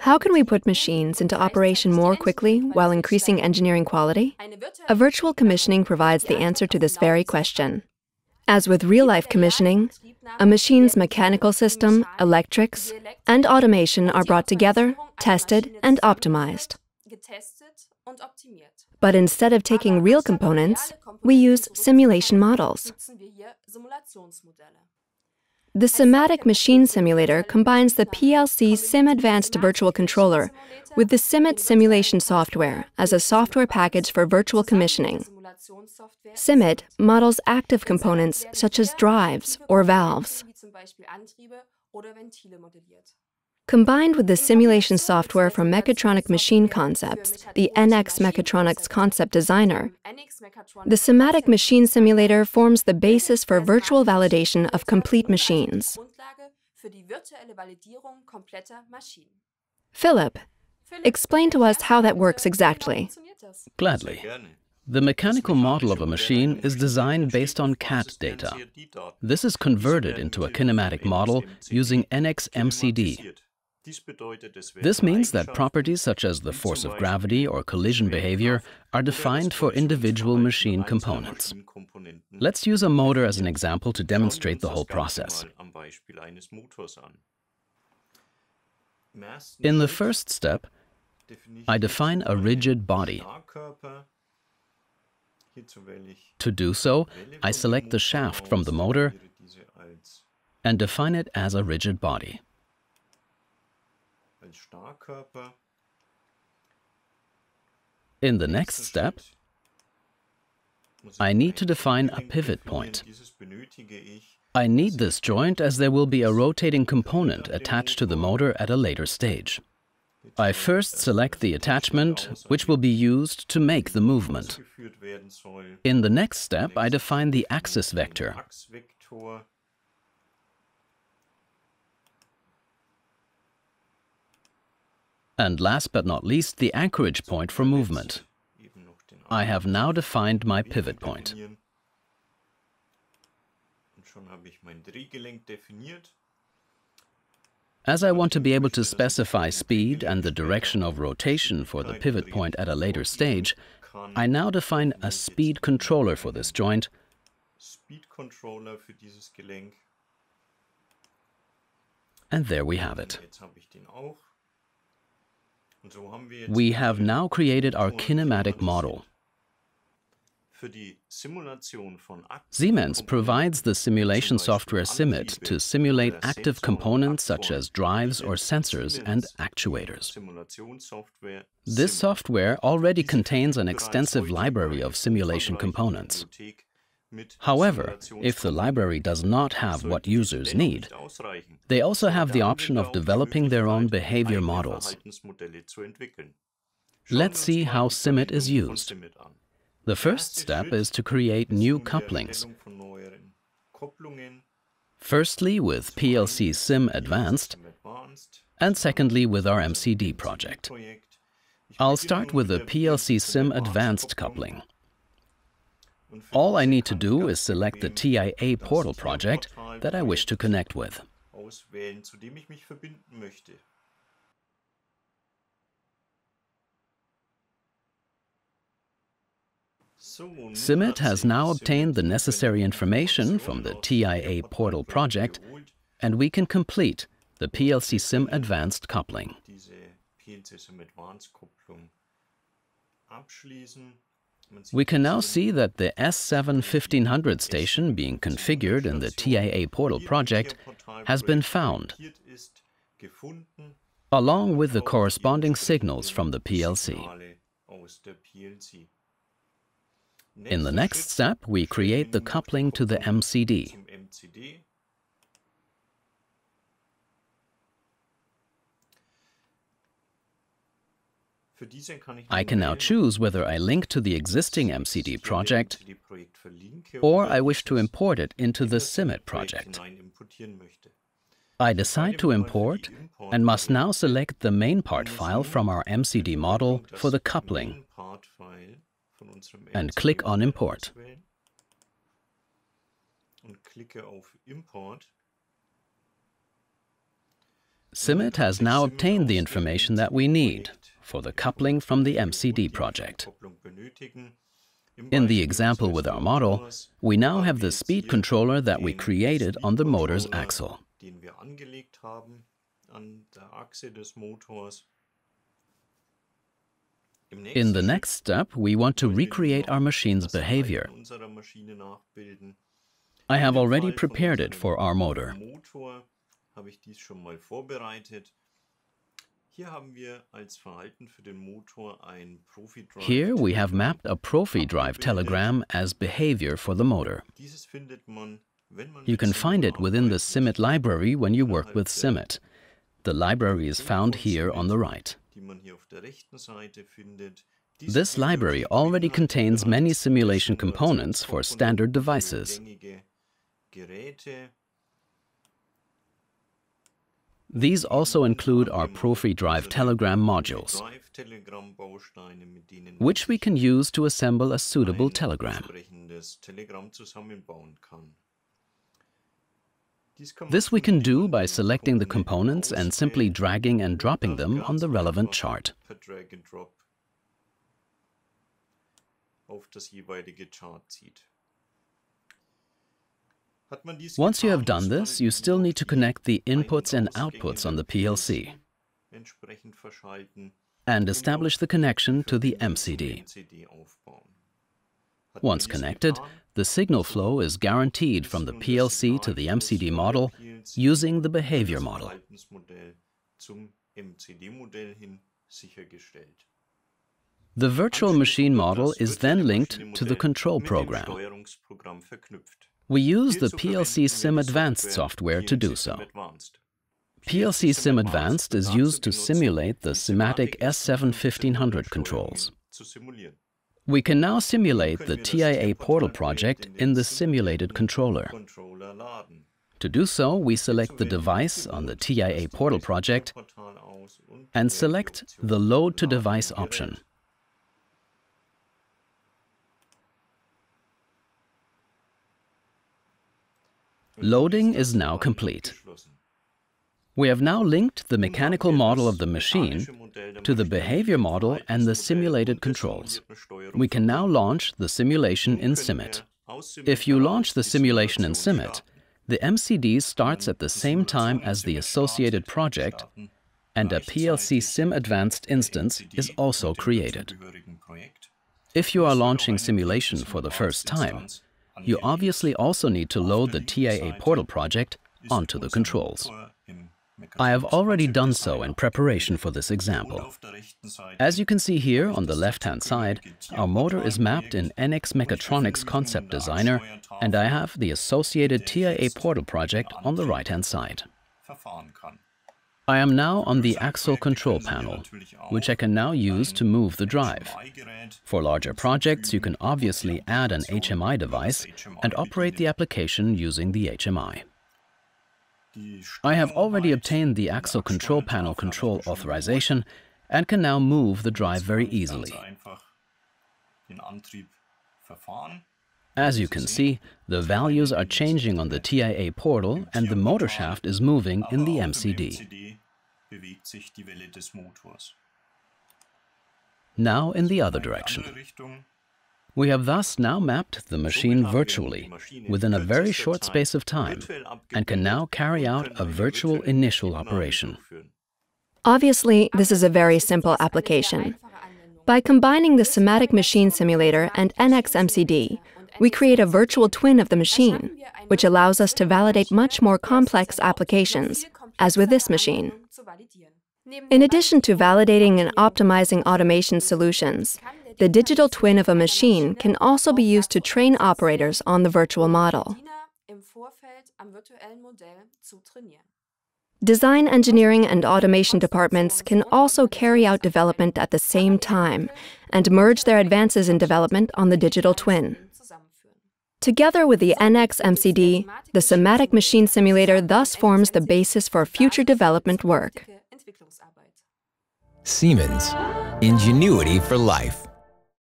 How can we put machines into operation more quickly while increasing engineering quality? A virtual commissioning provides the answer to this very question. As with real-life commissioning, a machine's mechanical system, electrics, and automation are brought together, tested, and optimized. But instead of taking real components, we use simulation models. The SIMATIC Machine Simulator combines the PLCSIM Advanced Virtual Controller with the CIMMYT simulation software as a software package for virtual commissioning. CIMMYT models active components such as drives or valves. Combined with the simulation software from Mechatronic Machine Concepts, the NX Mechatronics Concept Designer, the SIMATIC Machine Simulator forms the basis for virtual validation of complete machines. Philip, explain to us how that works exactly. Gladly. The mechanical model of a machine is designed based on CAD data. This is converted into a kinematic model using NX MCD. This means that properties such as the force of gravity or collision behavior are defined for individual machine components. Let's use a motor as an example to demonstrate the whole process. In the first step, I define a rigid body. To do so, I select the shaft from the motor and define it as a rigid body. In the next step, I need to define a pivot point. I need this joint as there will be a rotating component attached to the motor at a later stage. I first select the attachment, which will be used to make the movement. In the next step, I define the axis vector. And last but not least, the anchorage point for movement. I have now defined my pivot point. As I want to be able to specify speed and the direction of rotation for the pivot point at a later stage, I now define a speed controller for this joint. And there we have it. We have now created our kinematic model. Siemens provides the simulation software CIMMYT to simulate active components such as drives or sensors and actuators. This software already contains an extensive library of simulation components. However, if the library does not have what users need, they also have the option of developing their own behavior models. Let's see how CIMMYT is used. The first step is to create new couplings. Firstly with PLCSIM Advanced, and secondly with our MCD project. I'll start with the PLCSIM Advanced coupling. All I need to do is select the TIA portal project that I wish to connect with. CIMMYT has now obtained the necessary information from the TIA portal project, and we can complete the PLCSIM Advanced coupling. We can now see that the S7-1500 station being configured in the TIA portal project has been found, along with the corresponding signals from the PLC. In the next step, we create the coupling to the MCD. I can now choose whether I link to the existing MCD project or I wish to import it into the CIMMYT project. I decide to import and must now select the main part file from our MCD model for the coupling and click on Import. CIMMYT has now obtained the information that we need for the coupling from the MCD project. In the example with our model, we now have the speed controller that we created on the motor's axle. In the next step, we want to recreate our machine's behavior. I have already prepared it for our motor. Here we have mapped a Profi drive telegram as behavior for the motor. You can find it within the CIMMYT library when you work with CIMMYT. The library is found here on the right. This library already contains many simulation components for standard devices. These also include our Profi drive telegram modules, which we can use to assemble a suitable telegram. This we can do by selecting the components and simply dragging and dropping them on the relevant chart. Once you have done this, you still need to connect the inputs and outputs on the PLC and establish the connection to the MCD. Once connected, the signal flow is guaranteed from the PLC to the MCD model using the behavior model. The virtual machine model is then linked to the control program. We use the PLCSIM Advanced software to do so. PLCSIM Advanced is used to simulate the SIMATIC S7 1500 controls. We can now simulate the TIA Portal project in the simulated controller. To do so, we select the device on the TIA Portal project and select the Load to Device option. Loading is now complete. We have now linked the mechanical model of the machine to the behavior model and the simulated controls. We can now launch the simulation in CIMMYT. If you launch the simulation in CIMMYT, the MCD starts at the same time as the associated project, and a PLCSIM Advanced instance is also created. If you are launching simulation for the first time, you obviously also need to load the TIA Portal project onto the controls. I have already done so in preparation for this example. As you can see here on the left-hand side, our motor is mapped in NX Mechatronics Concept Designer, and I have the associated TIA Portal project on the right-hand side. I am now on the axle control panel, which I can now use to move the drive. For larger projects, you can obviously add an HMI device and operate the application using the HMI. I have already obtained the axle control panel control authorization and can now move the drive very easily. As you can see, the values are changing on the TIA portal and the motor shaft is moving in the MCD. Now in the other direction. We have thus now mapped the machine virtually within a very short space of time and can now carry out a virtual initial operation. Obviously, this is a very simple application. By combining the SIMATIC Machine Simulator and NX MCD, we create a virtual twin of the machine, which allows us to validate much more complex applications, as with this machine. In addition to validating and optimizing automation solutions, the digital twin of a machine can also be used to train operators on the virtual model. Design, engineering, and automation departments can also carry out development at the same time and merge their advances in development on the digital twin. Together with the NX MCD, the SIMATIC Machine Simulator thus forms the basis for future development work. Siemens. Ingenuity for life.